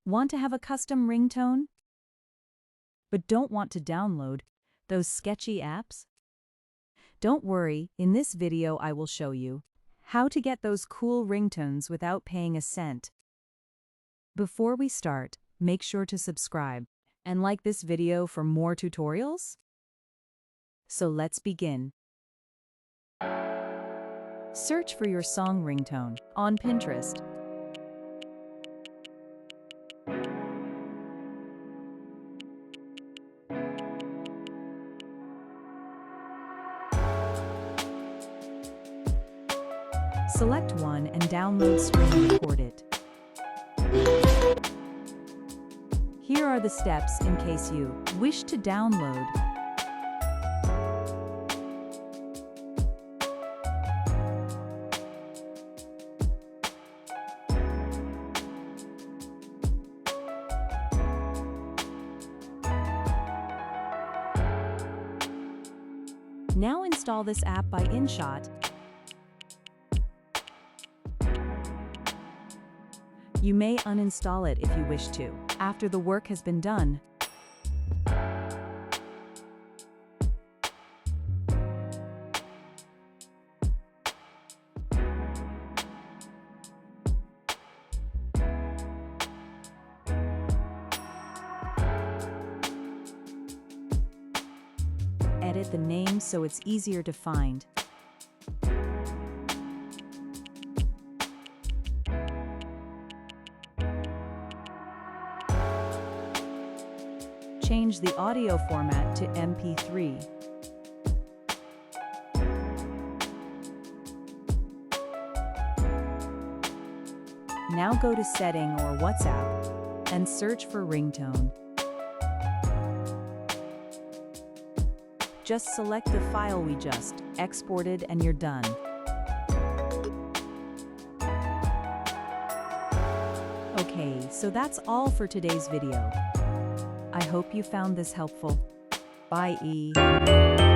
Want to have a custom ringtone, but don't want to download those sketchy apps? Don't worry, in this video I will show you how to get those cool ringtones without paying a cent. Before we start, make sure to subscribe and like this video for more tutorials. So let's begin. Search for your song ringtone on Pinterest. Select one and download screen record it. Here are the steps in case you wish to download. Now install this app by InShot. You may uninstall it if you wish to, after the work has been done. Edit the name so it's easier to find. Change the audio format to MP3. Now go to Setting or WhatsApp and search for ringtone. Just select the file we just exported and you're done. Okay, so that's all for today's video. I hope you found this helpful. Bye.